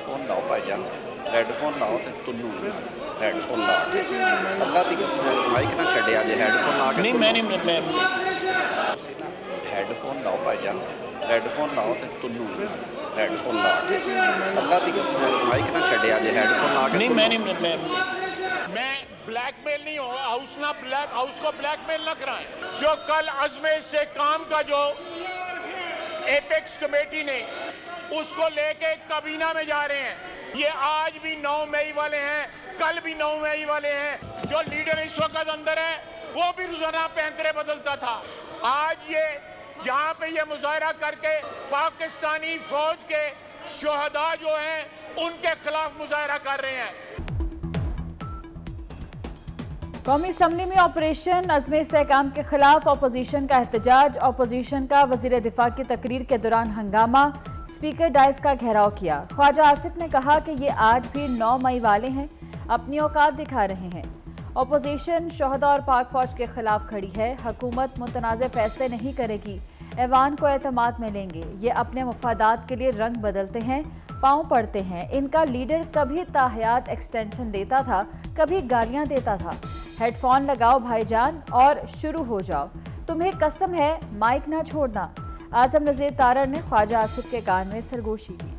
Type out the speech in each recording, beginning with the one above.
Headphone लाओ भाईजान, headphone लाओ तो तुन्नू हेडफोन ला के अल्लाह की कसम माइक ना छड्डिया जे हेडफोन ला के नहीं मैं हेडफोन लाओ भाईजान, हेडफोन लाओ तो तुन्नू हेडफोन ला के अल्लाह की कसम माइक ना छड्डिया जे हेडफोन ला के नहीं मैं ब्लैकमेल नहीं हो हाउस को ब्लैकमेल न कराएं। जो कल अजमेर से काम का जो एपेक्स कमेटी ने उसको लेके काबीना में जा रहे हैं, ये आज भी 9 मई वाले हैं, कल भी 9 मई वाले हैं। जो लीडर इस वक्त अंदर है वो भी रोजाना पैंतरे बदलता था। आज ये यहाँ पे ये मुजाहरा करके पाकिस्तानी फौज के शोहदा जो हैं उनके खिलाफ मुजाहरा कर रहे हैं। कौमी असम्बली में ऑपरेशन अज़्म इस्तेहकाम के खिलाफ अपोजिशन का एहतजाज। अपोजिशन का वज़ीर दिफा की तकरीर के दौरान हंगामा, स्पीकर डाइस का घेराव किया। ख्वाजा आसिफ ने कहा कि ये आज भी 9 मई वाले हैं, अपनी औकात दिखा रहे हैं। अपोजिशन शोहदा और पाक फौज के खिलाफ खड़ी है। हुकूमत मुतनाज़ फैसले नहीं करेगी, ऐवान को एतमाद में लेंगे। ये अपने मफादात के लिए रंग बदलते हैं, पाँव पड़ते हैं। इनका लीडर कभी ताहयात एक्सटेंशन देता था, कभी गालियां देता था। हेडफोन लगाओ भाईजान और शुरू हो जाओ, तुम्हें कसम है माइक ना छोड़ना। आजम नज़ीर तारड़ ने ख्वाजा आसिफ के कान में सरगोशी की।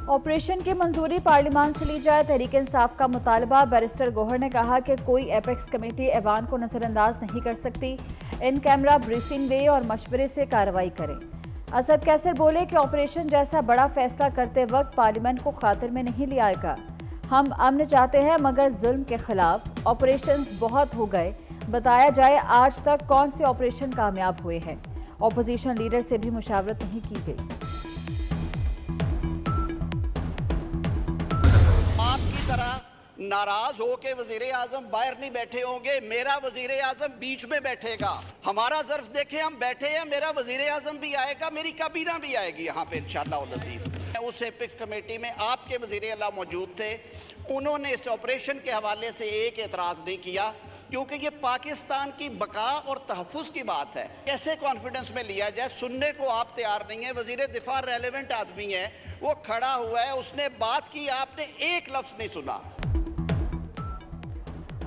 ऑपरेशन की मंजूरी पार्लिमान से ली जाए, तहरीक इंसाफ का मुतालबा। बैरिस्टर गौहर ने कहा कि कोई एपेक्स कमेटी ऐवान को नजरअंदाज नहीं कर सकती, इन कैमरा ब्रीफिंग दे और मशवरे से कार्रवाई करें। असद कैसर बोले कि ऑपरेशन जैसा बड़ा फैसला करते वक्त पार्लियामेंट को खातिर में नहीं लिया आएगा। हम अमन चाहते हैं मगर जुल्म के खिलाफ। ऑपरेशन बहुत हो गए, बताया जाए आज तक कौन से ऑपरेशन कामयाब हुए हैं। ऑपोजिशन लीडर से भी मुशावरत नहीं की गई। आपकी तरह नाराज हो के वजीर आजम बाहर नहीं बैठे होंगे, मेरा वजीर आजम बीच में बैठेगा। हमारा ज़र्फ देखें, हम बैठे हैं, मेरा वजीर आजम भी आएगा, मेरी काबीना भी आएगी यहाँ पे इंशाअल्लाह उल अज़ीज़। उस एपेक्स कमेटी में आपके वजीर आला मौजूद थे, उन्होंने इस ऑपरेशन के हवाले से एक एतराज़ नहीं किया क्योंकि ये पाकिस्तान की बका और तहफ़्फ़ुज़ की बात है। कैसे कॉन्फिडेंस में लिया जाए, सुनने को आप तैयार नहीं है। वजीर दिफा रेलेवेंट आदमी है, वो खड़ा हुआ है, उसने बात की, आपने एक लफ्ज़ नहीं सुना।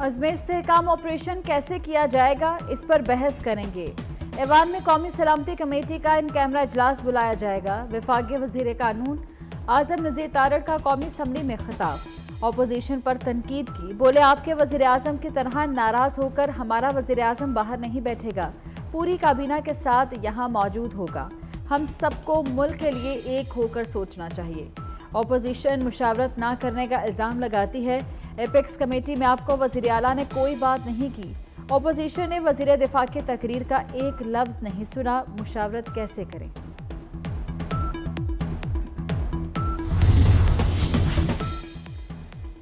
अज़्म इस्तेहकाम ऑपरेशन कैसे किया जाएगा, इस पर बहस करेंगे। ऐवान में कौमी सलामती कमेटी का इन कैमरा इजलास बुलाया जाएगा। वफाकी वज़ीर कानून आज़म नज़ीर तारड़ का कौमी असम्बली में खिताब। अपोजिशन पर तनकीद की, बोले आपके वज़ीर आज़म की तरह नाराज़ होकर हमारा वज़ीर आज़म बाहर नहीं बैठेगा, पूरी काबीना के साथ यहाँ मौजूद होगा। हम सबको मुल्क के लिए एक होकर सोचना चाहिए। अपोजिशन मुशावरत ना करने का इल्ज़ाम लगाती है। एपेक्स कमेटी में आपको वज़ीर आला ने कोई बात नहीं की। अपोजिशन ने वज़ीर दिफा की तकरीर का एक लफ्ज़ नहीं सुना, मुशावरत कैसे करें।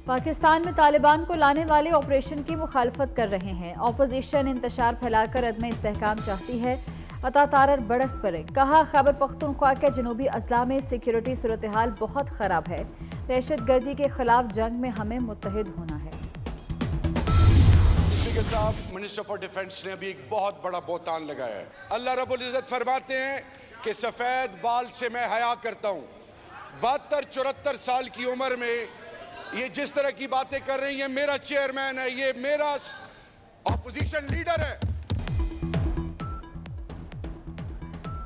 पाकिस्तान में तालिबान को लाने वाले ऑपरेशन की मुखालफत कर रहे हैं। अपोजिशन इंतशार फैलाकर अदम इस्तेहकाम चाहती है। अता तारड़ बरस पड़े, कहा खैबर पख्तूनख्वा के जनूबी अजला में सिक्योरिटी सूरत हाल बहुत खराब है, दहशत गर्दी के खिलाफ जंग में हमें मुत्तहिद होना है। स्पीकर साहब, मिनिस्टर फॉर डिफेंस ने अभी एक बहुत बड़ा बोतान लगाया है। अल्लाह रब्बुल इज़्ज़त फरमाते हैं कि सफ़ेद बाल से मैं हया करता हूँ। 72-74 साल की उम्र में ये जिस तरह की बातें कर रही हैं, मेरा चेयरमैन है, ये मेरा ऑपोजिशन लीडर है।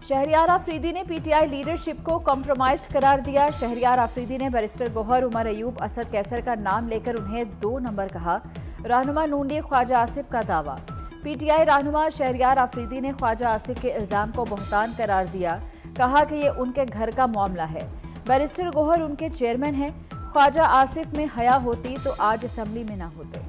शहरियार आफरीदी ने पीटीआई लीडरशिप को कॉम्प्रोमाइज्ड करार दिया। शहरियार आफरीदी ने बैरिस्टर गौहर, उमर अयूब, असद कैसर का नाम लेकर उन्हें 2 नंबर कहा। रहनुमा नून लीग ख्वाजा आसिफ का दावा। पीटीआई रहनुमा शहरियार आफरीदी ने ख्वाजा आसिफ के इल्ज़ाम को बहतान करार दिया, कहा कि ये उनके घर का मामला है। बैरिस्टर गौहर उनके चेयरमैन हैं। ख्वाजा आसिफ में हया होती तो आज असम्बली में ना होते।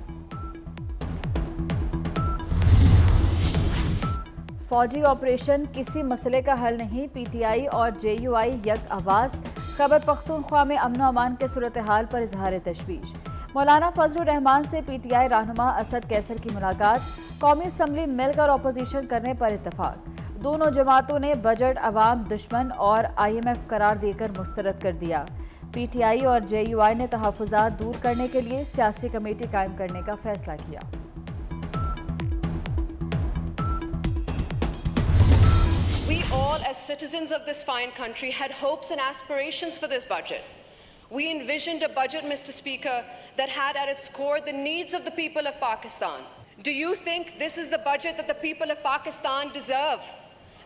फौजी ऑपरेशन किसी मसले का हल नहीं, पीटीआई और जेयूआई यक आवाज़। खैबर पख्तूनख्वा में अमन व अमान के सूरत हाल पर इजहार तशवीश। मौलाना फजलुर रहमान से पीटीआई रहनुमा असद कैसर की मुलाकात। कौमी असम्बली मिलकर ऑपोजिशन करने पर इत्तफाक। दोनों जमातों ने बजट अवाम दुश्मन और IMF करार देकर मुस्तरद कर दिया। पीटीआई और जेयूआई ने तहफ़्फ़ुज़ात दूर करने के लिए सियासी कमेटी कायम करने का फैसला किया। We all, as citizens of this fine country, had hopes and aspirations for this budget. We envisioned a budget, Mr. Speaker, that had at its core the needs of the people of Pakistan. Do you think this is the budget that the people of Pakistan deserve?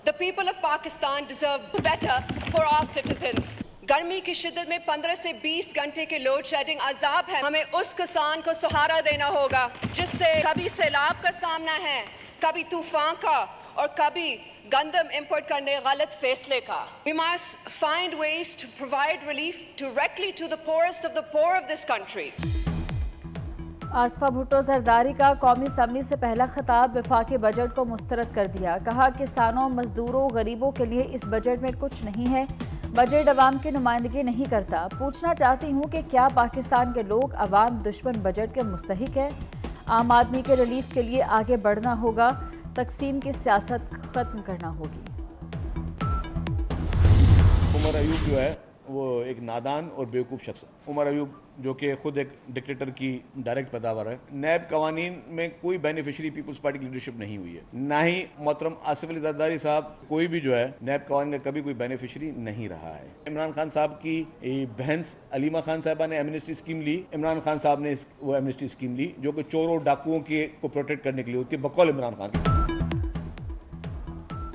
The people of Pakistan deserve better for our citizens. गर्मी की शिद्दत में 15 से 20 घंटे के load shedding अजाब है। हमें उस किसान को सहारा देना होगा जिससे कभी सैलाब का सामना है, कभी तूफान का और कभी गंदम इंपोर्ट करने गलत फैसले का। We must find ways to provide relief directly to the poorest of the poor of this country. आसफा भुट्टो जरदारी का कौमी असम्बली से पहला खिताब वफाकी बजट को मुस्तरद कर दिया। कहा किसानों, मजदूरों, गरीबों के लिए इस बजट में कुछ नहीं है। बजट अवाम की नुमाइंदगी नहीं करता। पूछना चाहती हूँ कि क्या पाकिस्तान के लोग अवाम दुश्मन बजट के मुस्तहिक है? आम आदमी के रिलीफ के लिए आगे बढ़ना होगा, तकसीम की सियासत खत्म करना होगी। उमर अयूब जो है वो एक नादान और बेवकूफ़ शख्स है। उमर अयूब जो कि खुद एक डिक्टेटर की डायरेक्ट पैदावार है। नैब कवानीन में कोई बेनिफिशरी पीपल्स पार्टी की लीडरशिप नहीं हुई है, ना ही मोहतरम आसिफ अली जरदारी साहब कोई भी जो है नैब कवानीन का कभी कोई बेनिफिशरी नहीं रहा है। इमरान खान साहब की बहन अलीमा खान साहबा ने एमनेस्टी स्कीम ली, इमरान खान साहब ने वो एमनेस्टी स्कीम ली जो कि चोरों डाकुओं को प्रोटेक्ट करने के लिए होती है, बकौल इमरान खान।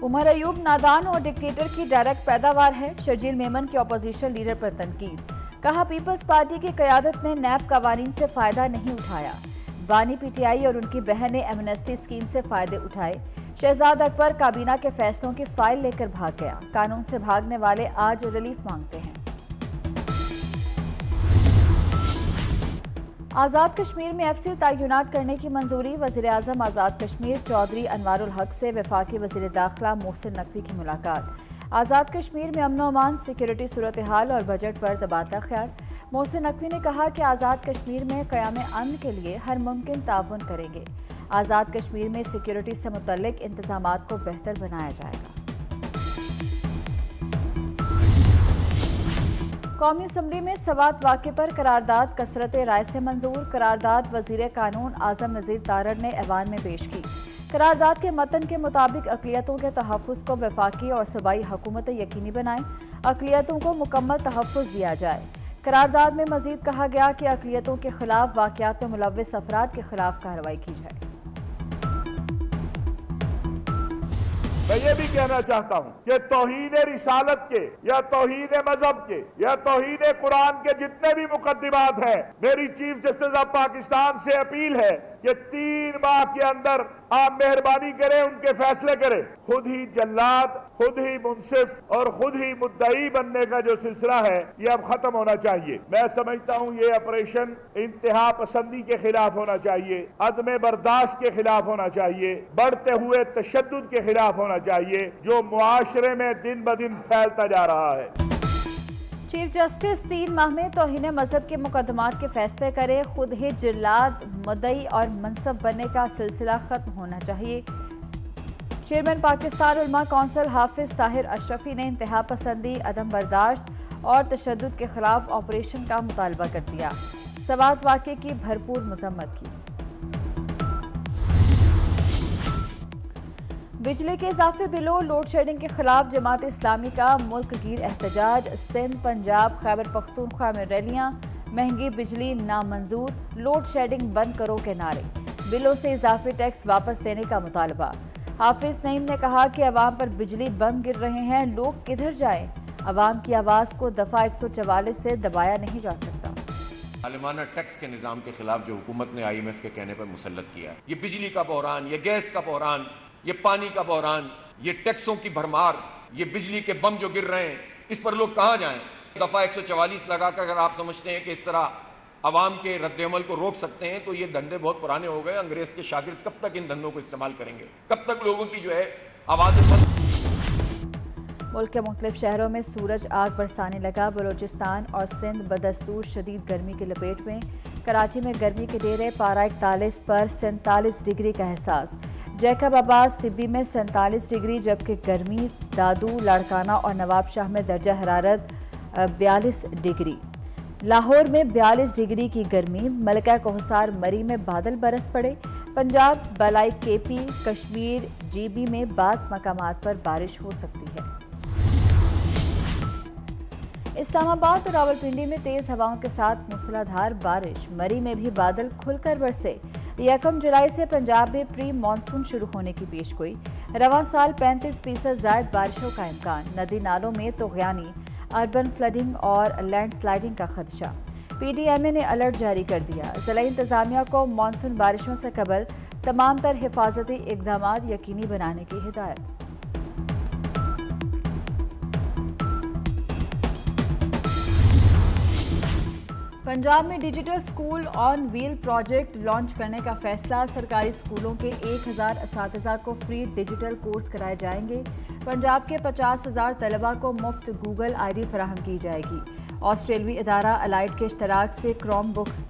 उमर अयूब नादान और डिक्टेटर की डायरेक्ट पैदावार है। शर्जील मेमन की अपोजिशन लीडर पर तनकीद। कहा पीपल्स पार्टी की क़यादत ने नैब कवानीन से फ़ायदा नहीं उठाया। बानी पीटीआई और उनकी बहन ने एमनेस्टी स्कीम से फ़ायदे उठाए। शहजाद अकबर काबीना के फैसलों की फाइल लेकर भाग गया। कानून से भागने वाले आज रिलीफ मांगते हैं। आज़ाद कश्मीर में एफसी तयनात करने की मंजूरी। वज़ीर आज़म आज़ाद कश्मीर चौधरी अनवारुल हक से वफाकी वज़ीर दाखिला मोहसिन नकवी की मुलाकात। आज़ाद कश्मीर में अमन अमान, सिक्योरिटी सूरत हाल और बजट पर तबादला ख्याल। मोहसिन नकवी ने कहा कि आज़ाद कश्मीर में क़याम अमन के लिए हर मुमकिन ताउन करेंगे। आज़ाद कश्मीर में सिक्योरिटी से मुतल्लिक इंतज़ामात को बेहतर बनाया जाएगा। कौमी असम्बली में सवात वाक़े पर करारदाद कसरत राय से मंजूर। करारदाद वज़ीर कानून आज़म नज़ीर तारड़ ने ऐवान में पेश की। करारदाद के मतन के मुताबिक अक़लियतों के तहफ़्फ़ुज़ को वफाकी और सूबाई हुकूमतें यकीनी बनाएं। अक़लियतों को मुकम्मल तहफ़्फ़ुज़ दिया जाए। करारदाद में मज़ीद कहा गया कि अक़लियतों के खिलाफ वाक़यात में मुलव्विस अफराद के खिलाफ कार्रवाई की जाए। मैं ये भी कहना चाहता हूँ कि तौहीन रिसालत के या तौहीन मजहब के या तौहीन कुरान के जितने भी मुकद्दिमात हैं, मेरी चीफ जस्टिस ऑफ पाकिस्तान से अपील है कि 3 माह के अंदर आप मेहरबानी करें, उनके फैसले करें। खुद ही जल्लाद, खुद ही मुंसिफ और खुद ही मुद्दई बनने का जो सिलसिला है ये अब खत्म होना चाहिए। मैं समझता हूँ ये ऑपरेशन इंतहा पसंदी के खिलाफ होना चाहिए, अदम बर्दाश्त के खिलाफ होना चाहिए, बढ़ते हुए तशद्दुद के खिलाफ होना चाहिए जो मुआशरे में दिन ब दिन फैलता जा रहा है। चीफ जस्टिस 3 माह में तौहीन मजहब के मुकदमात के फैसले करे। खुद ही जिल्लाद, मुद्दई और मनसब बनने का सिलसिला खत्म होना चाहिए। चेयरमैन पाकिस्तान उलमा कौंसिल हाफिज ताहिर अशरफी ने इंतहा पसंदी, अदम बर्दाश्त और तशद्दुद के खिलाफ ऑपरेशन का मुतालबा कर दिया। सवात वाक़े की भरपूर मजम्मत की। बिजली के इजाफी बिलों, लोड शेडिंग के खिलाफ जमात इस्लामी का मुल्क गिर एहतजाज। सिंध, पंजाब, खैबर पख्तूनख्वा में रैलियां। महंगी बिजली नामंजूर, लोड शेडिंग बंद करो के नारे। बिलों से इजाफी टैक्स वापस देने का मुतालबा। हाफिज नईम ने कहा कि अवाम पर बिजली बम गिर रहे हैं, लोग किधर जाएं? अवाम की आवाज़ को दफ़ा 144 से दबाया नहीं जा सकता। जालिमाना टैक्स के निज़ाम के खिलाफ जो हुकूमत ने IMF के कहने पर मुसल्लत किया, ये बिजली का बहरान, ये गैस का बहरान, ये पानी का बहरान, ये टैक्सों की भरमार, ये बिजली के बम जो गिर रहे हैं, इस पर लोग कहाँ जाएं? दफ़ा 144 लगाकर अगर आप समझते हैं कि इस तरह अवाम के रद्द-ए-अमल को रोक सकते हैं तो ये धंधे बहुत पुराने हो गए। अंग्रेज के शागिर्द कब तक इन धंधों को इस्तेमाल करेंगे? कब तक लोगों की जो है आवाज़। मुल्क के मुख्तलिफ शहरों में सूरज आग बरसाने लगा। बलोचिस्तान और सिंध बदस्तूर शदीद गर्मी की लपेट में। कराची में गर्मी के डेरे, पारा 41 पर 47 डिग्री का एहसास। जैकबाबाद सिब्बी में 47 डिग्री, जबकि गर्मी दादू, लाड़काना और नवाबशाह में दर्जा हरारत 42 डिग्री। लाहौर में 42 डिग्री की गर्मी। मलका कोहसार मरी में बादल बरस पड़े। पंजाब, बलाई, केपी, कश्मीर, जीबी में बाज़ मकामात पर बारिश हो सकती है। इस्लामाबाद और रावलपिंडी में तेज हवाओं के साथ मूसलाधार बारिश। मरी में भी बादल खुलकर बरसे। 1 जुलाई से पंजाब में प्री मानसून शुरू होने की पेशगोई। रवां साल 35% ज़ायद बारिशों का इम्कान। नदी नालों में तोग़यानी, अर्बन फ्लडिंग और लैंडस्लाइडिंग का खदशा। PDMA ने अलर्ट जारी कर दिया। ज़िला इंतज़ामिया को मानसून बारिशों से कबल तमाम तर हिफाजती इक़दामात यकीनी बनाने की हिदायत। पंजाब में digital school on wheel project launch करने का फैसला। सरकारी स्कूलों के 1000 असातिज़ा को फ्री डिजिटल कोर्स कराए जाएंगे। पंजाब के 50,000 तलबा को मुफ्त गूगल ID फराहम की जाएगी। ऑस्ट्रेलवी इदारा अलाइड के इश्तराक से क्रोम बुक्स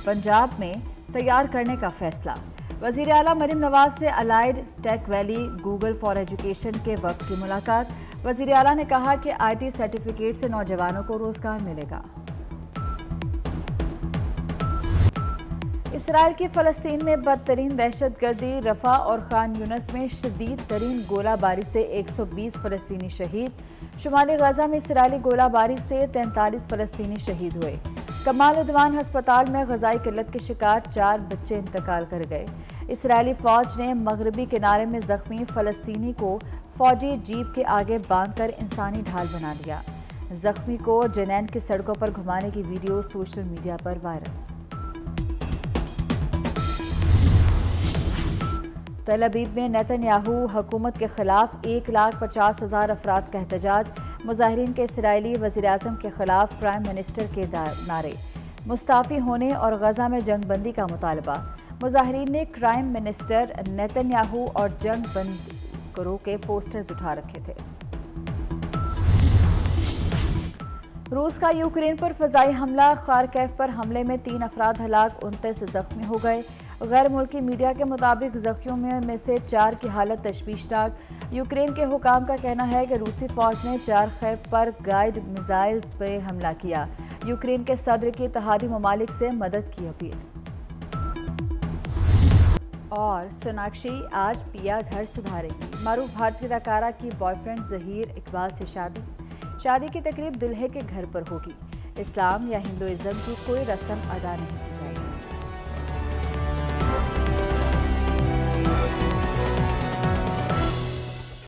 पंजाब में तैयार करने का फैसला। वज़ीर आला मरीम नवाज से allied tech valley Google for education के वक्त की मुलाकात। वज़ीर आला ने कहा कि IT सर्टिफिकेट से नौजवानों को रोजगार मिलेगा। इसराइल की फ़लस्तीन में बदतरीन दहशतगर्दी। रफ़ा और खान यूनस में शदीद तरीन गोलाबारी से 120 फ़लस्तीनी शहीद। शुमाली गजा में इसराइली गोलाबारी से 43 फ़लस्तीनी शहीद हुए। कमाल उद्वान हस्पताल में ग़ज़ाई किल्लत के शिकार 4 बच्चे इंतकाल कर गए। इसराइली फ़ौज ने मगरबी किनारे में ज़ख्मी फ़लस्तीनी को फ़ौजी जीप के आगे बांधकर इंसानी ढाल बना लिया। ज़ख्मी को जनैन की सड़कों पर घुमाने की वीडियो सोशल मीडिया पर वायरल। तल अबीब में नेतन्याहू हुकूमत के खिलाफ 1,50,000 अफराद का एहतजाज। मुजाहिरीन के इसराइली वज़ीर आज़म के खिलाफ प्राइम मिनिस्टर के नारे। मुस्ताफ़ी होने और गजा में जंगबंदी का मुतालबा। मुजाहिरीन ने प्राइम मिनिस्टर नेतन्याहू और जंग बंद करो के पोस्टर्स उठा रखे थे। रूस का यूक्रेन पर फ़ज़ाई हमला। खारकेव पर हमले में 3 अफराद हलाक, 29 जख्मी हो गए। गैर मुल्की मीडिया के मुताबिक जख्मियों में से 4 की हालत तशवीशनाक। यूक्रेन के हुकाम का कहना है कि रूसी फौज ने 4 खैब पर गाइड मिसाइल पर हमला किया। यूक्रेन के सदर की इत्तेहादी ममालिक से मदद की अपील। और सोनाक्षी आज पिया घर सुधारेगी। मारूफ भारतीय अदाकारा की बॉयफ्रेंड ज़हीर इकबाल से शादी की तकरीब दुल्हे के घर पर होगी। इस्लाम या हिंदुइज्म की कोई रस्म अदा नहीं।